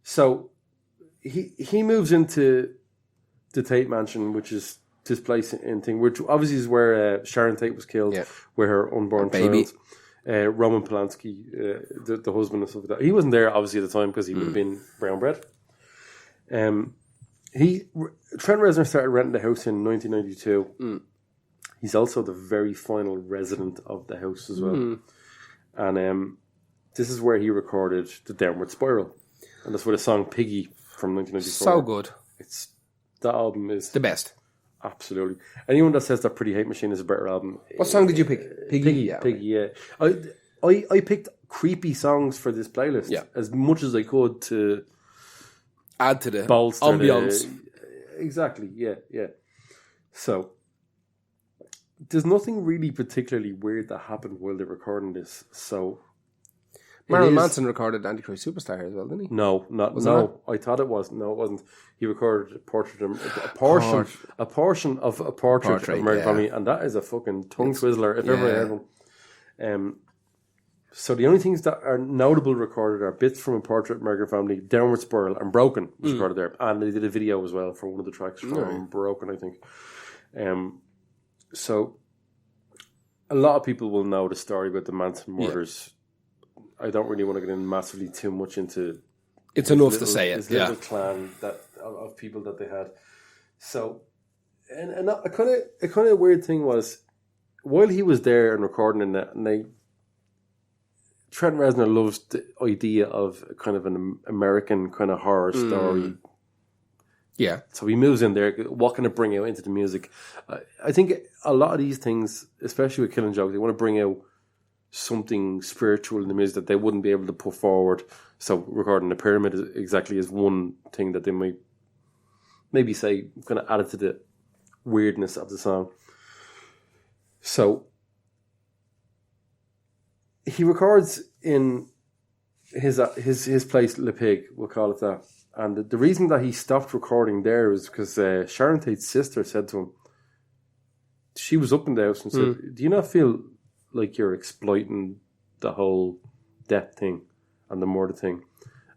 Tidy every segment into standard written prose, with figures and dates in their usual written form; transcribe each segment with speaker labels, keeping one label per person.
Speaker 1: So he moves into the Tate Mansion, which is this place in thing, which obviously is where Sharon Tate was killed, with her unborn
Speaker 2: baby.
Speaker 1: child. Roman Polanski, the husband and stuff like that. He wasn't there obviously at the time because he would have been brown bread. Trent Reznor started renting the house in 1992. He's also the very final resident of the house as well. And this is where he recorded The Downward Spiral. And that's where the song Piggy from 1994.
Speaker 2: So good.
Speaker 1: That album is
Speaker 2: the best.
Speaker 1: Absolutely. Anyone that says that Pretty Hate Machine is a better album.
Speaker 2: What song did you pick? Piggy.
Speaker 1: Piggy, yeah. I picked creepy songs for this playlist as much as I could to
Speaker 2: add to the
Speaker 1: bolster
Speaker 2: ambience.
Speaker 1: Exactly, yeah. So there's nothing really particularly weird that happened while they're recording this. So
Speaker 2: Marilyn Manson recorded Antichrist Superstar as well, didn't he?
Speaker 1: No. I thought it was. No, it wasn't. He recorded a portrait of a portion of a portrait of American Family, and that is a fucking tongue twizzler if ever I heard one. So the only things that are notable recorded are bits from a portrait of American Family, Downward Spiral, and Broken was recorded there, and they did a video as well for one of the tracks from Broken, I think. So a lot of people will know the story about the Manson murders. I don't really want to get in massively too much into.
Speaker 2: It's enough to say it.
Speaker 1: His little clan of people that they had. So, and a kind of weird thing was, while he was there and recording in that, and Trent Reznor loves the idea of kind of an American kind of horror story.
Speaker 2: Yeah.
Speaker 1: So he moves in there. What can it bring out into the music? I think a lot of these things, especially with Killing Joke, they want to bring out something spiritual in the music that they wouldn't be able to put forward. So recording the Pyramid is one thing that they might maybe say kind of added to the weirdness of the song. So he records in his place, Le Pig, we'll call it that. And the reason that he stopped recording there was because Sharon Tate's sister said to him, she was up in the house and said, do you not feel like you're exploiting the whole death thing and the murder thing?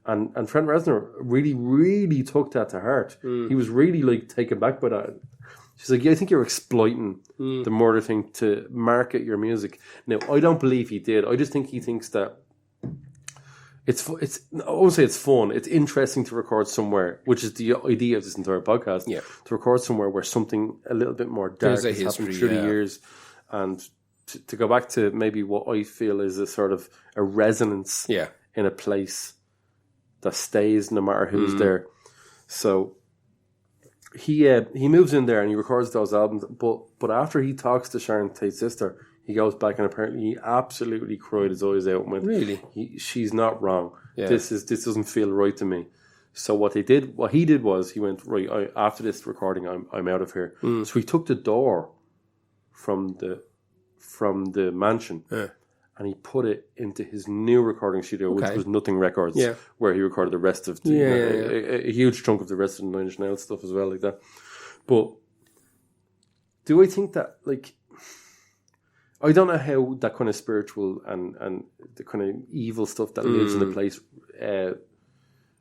Speaker 1: And Trent Reznor really, really took that to heart. He was really like taken back by that. She's like, yeah, I think you're exploiting the murder thing to market your music. Now, I don't believe he did. I just think he thinks that it's I won't say it's fun. It's interesting to record somewhere, which is the idea of this entire podcast. Yeah. To record somewhere where something a little bit more dark has happened through the years. And to go back to maybe what I feel is a sort of a resonance in a place that stays no matter who's there. So he moves in there and he records those albums, but after he talks to Sharon Tate's sister, he goes back and apparently he absolutely cried his eyes out and went,
Speaker 2: really?
Speaker 1: She's not wrong. Yeah. This doesn't feel right to me. So what he did was he went, right, after this recording I'm out of here. So he took the door from the mansion and he put it into his new recording studio, which was Nothing Records, where he recorded the rest of a huge chunk of the rest of the Nine Inch Nails stuff as well, like that. But do I think that, like, I don't know how that kind of spiritual and the kind of evil stuff that lives in the place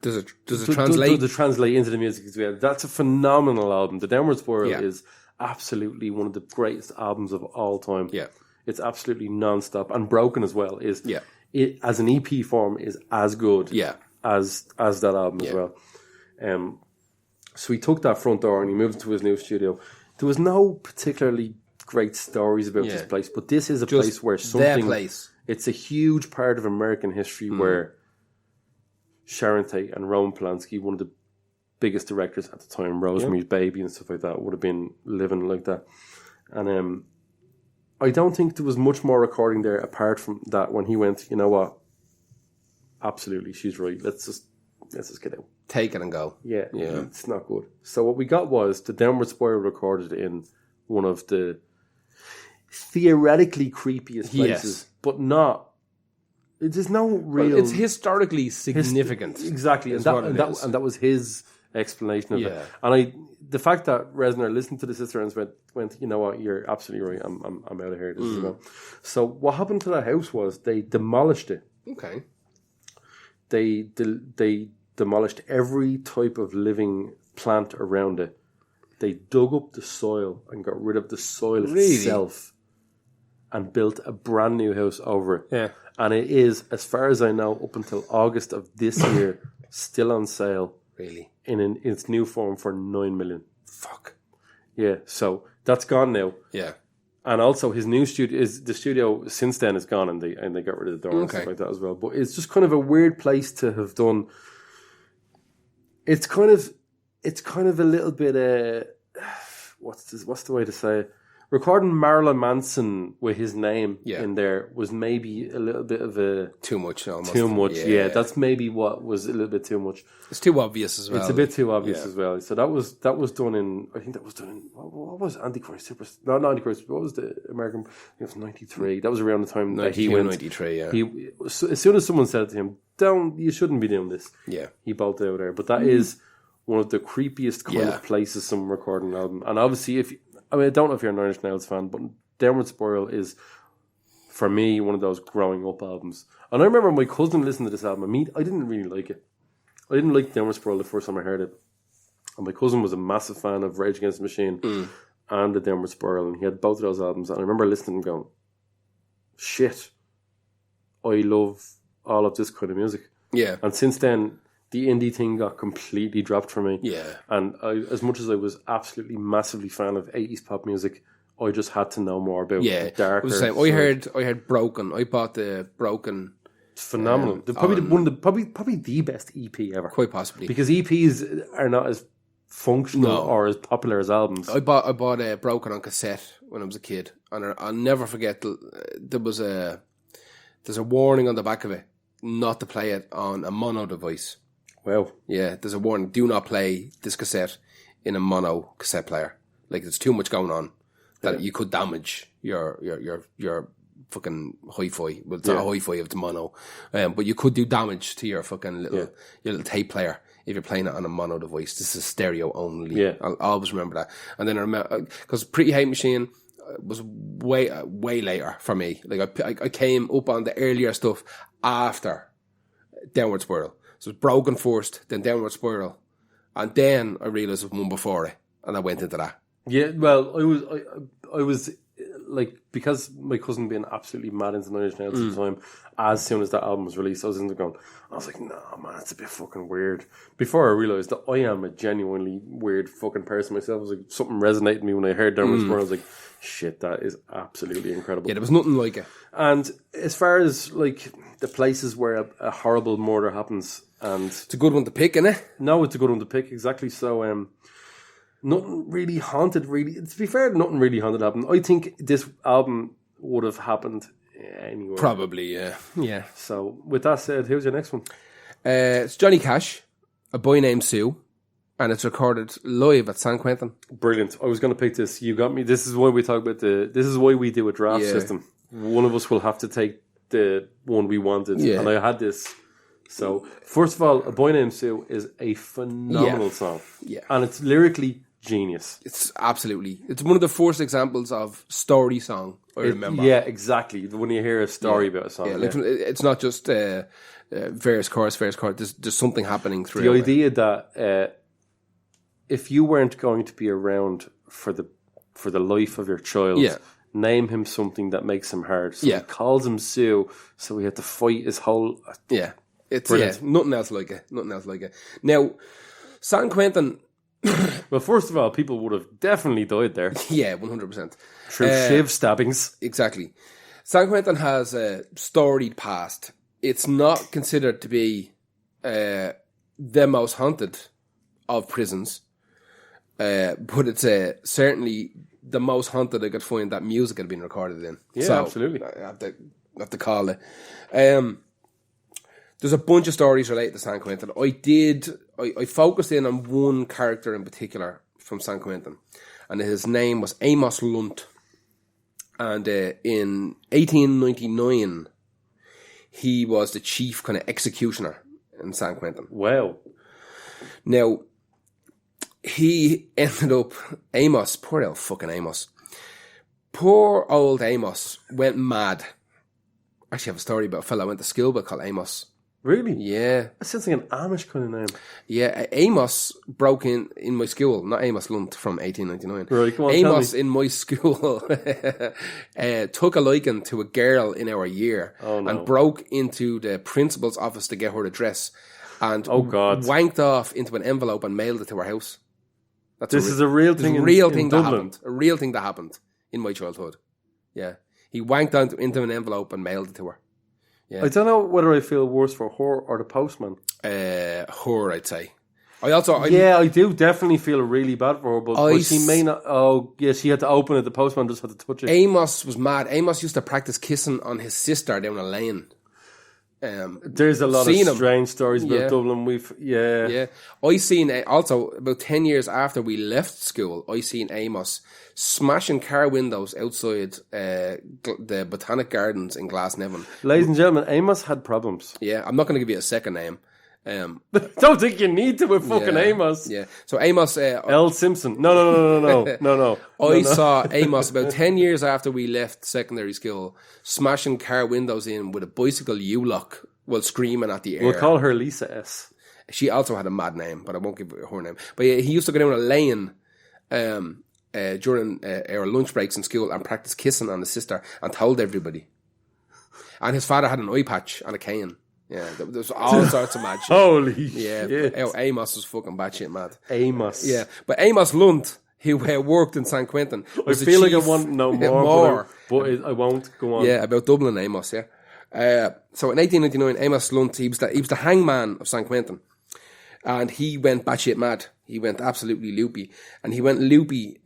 Speaker 2: does it translate?
Speaker 1: Does it translate into the music as well? That's a phenomenal album. The Downward Spiral is absolutely one of the greatest albums of all time. Yeah. It's absolutely non-stop. And Broken as well is it as an EP form is as good as that album as well. So he took that front door and he moved to his new studio. There was no particularly great stories about this place, but this is a place where something it's a huge part of American history where Sharon Tate and Roman Polanski, one of the biggest directors at the time, Rosemary's Baby and stuff like that, would have been living like that. And I don't think there was much more recording there apart from that when he went, you know what, absolutely, she's right, let's just get out.
Speaker 2: Take it and go.
Speaker 1: Yeah, it's not good. So what we got was the Downward Spiral recorded in one of the theoretically creepiest places, but not. There's no real.
Speaker 2: Well, it's historically significant.
Speaker 1: Exactly, and that was his explanation of it. And the fact that Reznor listened to the sister and went, you know what, you're absolutely right. I'm out of here. This is So what happened to that house was they demolished it.
Speaker 2: Okay.
Speaker 1: they demolished every type of living plant around it. They dug up the soil and got rid of the soil itself and built a brand new house over it.
Speaker 2: Yeah.
Speaker 1: And it is, as far as I know, up until August of this year, still on sale.
Speaker 2: Really?
Speaker 1: In its new form for $9 million.
Speaker 2: Fuck.
Speaker 1: Yeah, so that's gone now.
Speaker 2: Yeah.
Speaker 1: And also his new studio the studio since then is gone and they got rid of the door and stuff like that as well. But it's just kind of a weird place to have done. It's kind of a little bit what's the way to say it? Recording Marilyn Manson with his name in there was maybe a little bit of a...
Speaker 2: Too much, almost.
Speaker 1: Too much, yeah. That's maybe what was a little bit too much.
Speaker 2: It's too obvious as well.
Speaker 1: It's a bit too obvious as well. So that was done in... I think that was done in... What was Antichrist? Not Antichrist. What was the American... I think it was 93. That was around the time that he went...
Speaker 2: 93, yeah.
Speaker 1: As soon as someone said to him, you shouldn't be doing this.
Speaker 2: Yeah.
Speaker 1: He bolted out there. But that is one of the creepiest kind of places someone recording an album. And obviously, I don't know if you're a Nine Inch Nails fan, but Downward Spiral is, for me, one of those growing up albums. And I remember my cousin listened to this album. I didn't really like it. I didn't like Downward Spiral the first time I heard it. And my cousin was a massive fan of Rage Against the Machine and the Downward Spiral, and he had both of those albums. And I remember listening and going, shit, I love all of this kind of music.
Speaker 2: Yeah.
Speaker 1: And since then, the indie thing got completely dropped for me.
Speaker 2: Yeah.
Speaker 1: And as much as I was absolutely massively fan of 80s pop music, I just had to know more about the darker.
Speaker 2: It was the same. I heard Broken. I bought the Broken.
Speaker 1: It's phenomenal. Probably probably the best EP ever.
Speaker 2: Quite possibly.
Speaker 1: Because EPs are not as functional or as popular as albums.
Speaker 2: I bought Broken on cassette when I was a kid, and I'll never forget. There's a warning on the back of it not to play it on a mono device.
Speaker 1: Wow.
Speaker 2: Yeah, there's a warning. Do not play this cassette in a mono cassette player. Like, there's too much going on that you could damage your fucking hi-fi. Well, it's not a hi-fi if it's mono. But you could do damage to your fucking your little tape player if you're playing it on a mono device. This is stereo only.
Speaker 1: Yeah.
Speaker 2: I'll always remember that. And then I remember, because Pretty Hate Machine was way later for me. Like, I came up on the earlier stuff after Downward Spiral. So it was Broken first, then Downward Spiral, and then I realised it was one before it, and I went into that.
Speaker 1: Yeah, well, I was like, because my cousin being absolutely mad into Nine Inch Nails at the time, as soon as that album was released, I was like, nah, man, it's a bit fucking weird. Before I realised that I am a genuinely weird fucking person myself, I was like, something resonated with me when I heard Downward Spiral. I was like, shit, that is absolutely incredible.
Speaker 2: Yeah, there was nothing like it.
Speaker 1: And as far as like the places where a horrible murder happens, and
Speaker 2: it's a good one to pick, isn't it?
Speaker 1: No, it's a good one to pick, exactly. So nothing really haunted, really. To be fair, nothing really haunted happened. I think this album would have happened anywhere.
Speaker 2: Probably, yeah.
Speaker 1: So with that said, who's your next one?
Speaker 2: It's Johnny Cash, A Boy Named Sue, and it's recorded live at San Quentin.
Speaker 1: Brilliant. I was going to pick this. You got me. This is why we talk about this is why we do a draft system. One of us will have to take the one we wanted, and I had this. So, first of all, A Boy Named Sue is a phenomenal song.
Speaker 2: Yeah.
Speaker 1: And it's lyrically genius.
Speaker 2: It's one of the first examples of story song I remember.
Speaker 1: Yeah, exactly. When you hear a story about a song.
Speaker 2: Yeah, like, it's not just verse, chorus. There's something happening through
Speaker 1: the idea that if you weren't going to be around for the life of your child, name him something that makes him hard. So he calls him Sue, so he had to fight his whole...
Speaker 2: Yeah. It's nothing else like it. Now, San Quentin...
Speaker 1: Well, first of all, people would have definitely died there.
Speaker 2: Yeah, 100%.
Speaker 1: Through shiv stabbings.
Speaker 2: Exactly. San Quentin has a storied past. It's not considered to be the most haunted of prisons, but it's certainly the most haunted I could find that music had been recorded in.
Speaker 1: Yeah, so, absolutely.
Speaker 2: I have to call it. There's a bunch of stories related to San Quentin. I focused in on one character in particular from San Quentin, and his name was Amos Lunt. And in 1899, he was the chief kind of executioner in San Quentin.
Speaker 1: Wow.
Speaker 2: Now, he ended up, Amos, poor old fucking Amos. Poor old Amos went mad. Actually, I have a story about a fellow I went to school with called Amos.
Speaker 1: Really?
Speaker 2: Yeah.
Speaker 1: That sounds like an Amish kind of name.
Speaker 2: Yeah, Amos broke in my school, not Amos Lunt from 1899.
Speaker 1: Right, come on,
Speaker 2: Amos
Speaker 1: tell me.
Speaker 2: in my school took a liking to a girl in our year and broke into the principal's office to get her address and wanked off into an envelope and mailed it to her house.
Speaker 1: This is a real thing in Dublin.
Speaker 2: Happened. A real thing that happened in my childhood. Yeah. He wanked into an envelope and mailed it to her. Yeah.
Speaker 1: I don't know whether I feel worse for her or the postman.
Speaker 2: Her, I'd say. I
Speaker 1: do definitely feel really bad for her, but she may not. Oh, yeah, she had to open it. The postman just had to touch it.
Speaker 2: Amos was mad. Amos used to practice kissing on his sister down a lane.
Speaker 1: There's a lot of strange stories about Dublin.
Speaker 2: I seen also about 10 years after we left school, I seen Amos smashing car windows outside the Botanic Gardens in Glasnevin.
Speaker 1: Ladies and gentlemen, Amos had problems.
Speaker 2: Yeah, I'm not going to give you a second name.
Speaker 1: Don't think you need to with fucking Amos.
Speaker 2: Yeah, so Amos
Speaker 1: L. Simpson. No.
Speaker 2: I saw Amos about 10 years after we left secondary school smashing car windows in with a bicycle U-lock while screaming at the air.
Speaker 1: We'll call her Lisa S.
Speaker 2: She also had a mad name, but I won't give her name. But yeah, he used to go down a lane during our lunch breaks in school and practice kissing on his sister and told everybody. And his father had an eye patch and a cane. Yeah, there was all sorts of mad shit.
Speaker 1: Holy
Speaker 2: shit. Amos was fucking batshit mad.
Speaker 1: Amos.
Speaker 2: Yeah, but Amos Lunt, who worked in San Quentin, was
Speaker 1: I feel like I want to know more. But I won't. Go on.
Speaker 2: Yeah, about Dublin Amos, yeah. So in 1899, Amos Lunt, he was the hangman of San Quentin. And he went batshit mad. He went absolutely loopy. And he went loopy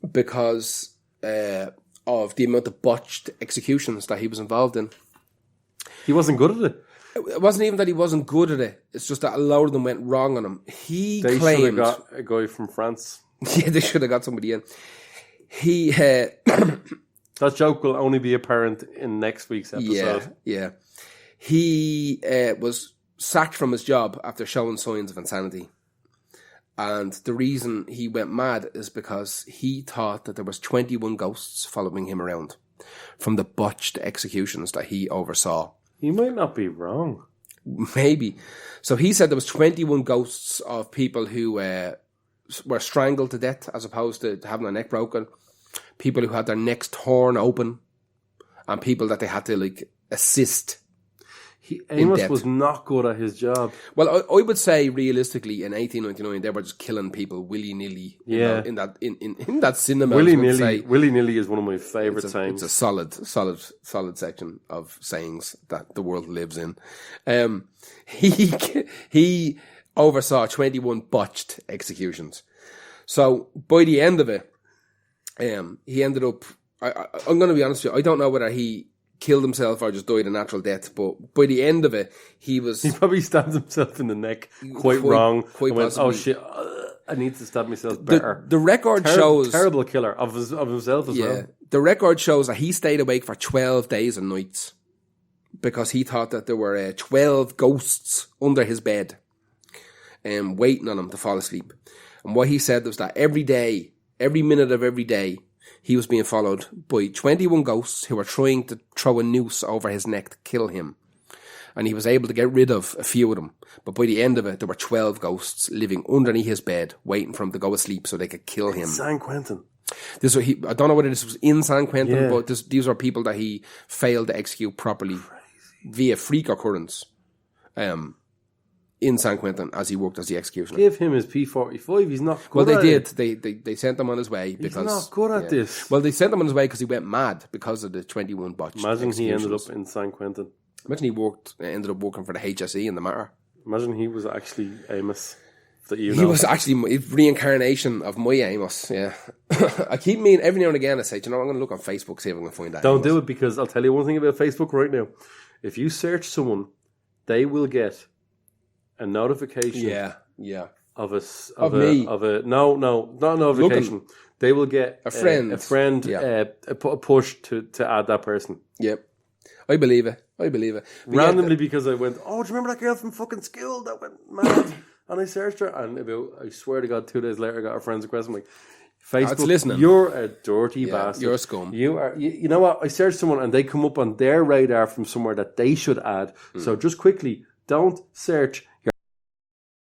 Speaker 2: because of the amount of botched executions that he was involved in.
Speaker 1: He wasn't good at it.
Speaker 2: It wasn't even that he wasn't good at it. It's just that a lot of them went wrong on him. They
Speaker 1: should have got a guy from France.
Speaker 2: Yeah, they should have got somebody in. He...
Speaker 1: that joke will only be apparent in next week's episode.
Speaker 2: Yeah. He was sacked from his job after showing signs of insanity. And the reason he went mad is because he thought that there was 21 ghosts following him around from the botched executions that he oversaw.
Speaker 1: He might not be wrong.
Speaker 2: Maybe. So he said there was 21 ghosts of people who were strangled to death as opposed to having their neck broken. People who had their necks torn open. And people that they had to assist.
Speaker 1: Amos was not good at his job.
Speaker 2: Well, I would say realistically in 1899 they were just killing people willy-nilly.
Speaker 1: Yeah.
Speaker 2: In that cinema.
Speaker 1: Willy-nilly is one of my favourite sayings.
Speaker 2: It's a solid section of sayings that the world lives in. He oversaw 21 botched executions. So by the end of it, he ended up. I'm going to be honest with you. I don't know whether he killed himself or just died a natural death, but by the end of it, he
Speaker 1: probably stabbed himself in the neck quite wrong.
Speaker 2: Quite
Speaker 1: went,
Speaker 2: possibly.
Speaker 1: oh shit, I need to stab myself better.
Speaker 2: The record shows...
Speaker 1: Terrible killer of himself as well.
Speaker 2: The record shows that he stayed awake for 12 days and nights because he thought that there were 12 ghosts under his bed waiting on him to fall asleep. And what he said was that every day, every minute of every day, he was being followed by 21 ghosts who were trying to throw a noose over his neck to kill him. And he was able to get rid of a few of them. But by the end of it, there were 12 ghosts living underneath his bed, waiting for him to go asleep so they could kill him.
Speaker 1: San Quentin.
Speaker 2: I don't know whether this was in San Quentin, but these are people that he failed to execute properly via freak occurrence in San Quentin as he worked as the executioner.
Speaker 1: Give him his P45. He's not good
Speaker 2: well, they
Speaker 1: at
Speaker 2: did.
Speaker 1: it.
Speaker 2: They sent him on his way because
Speaker 1: he's not good at this.
Speaker 2: Well, they sent him on his way because he went mad because of the 21 botched
Speaker 1: Imagine he ended up in San Quentin.
Speaker 2: Imagine he ended up working for the HSE in the Matter.
Speaker 1: Imagine he was actually Amos. He
Speaker 2: was actually a reincarnation of my Amos, yeah. I keep meaning every now and again I say, I'm going to look on Facebook, see if I can find that.
Speaker 1: Don't do it because I'll tell you one thing about Facebook right now. If you search someone, they will get a notification. Of a not a notification. They will get a friend. A push to add that person.
Speaker 2: Yep, I believe it. But
Speaker 1: randomly because I went, oh, do you remember that girl from fucking school that went mad? And I searched her, and I swear to God, 2 days later, I got a friend's request. I'm like, Facebook,
Speaker 2: listening.
Speaker 1: you're a dirty bastard.
Speaker 2: You're a scum.
Speaker 1: You know what? I search someone and they come up on their radar from somewhere that they should add. So just quickly, don't search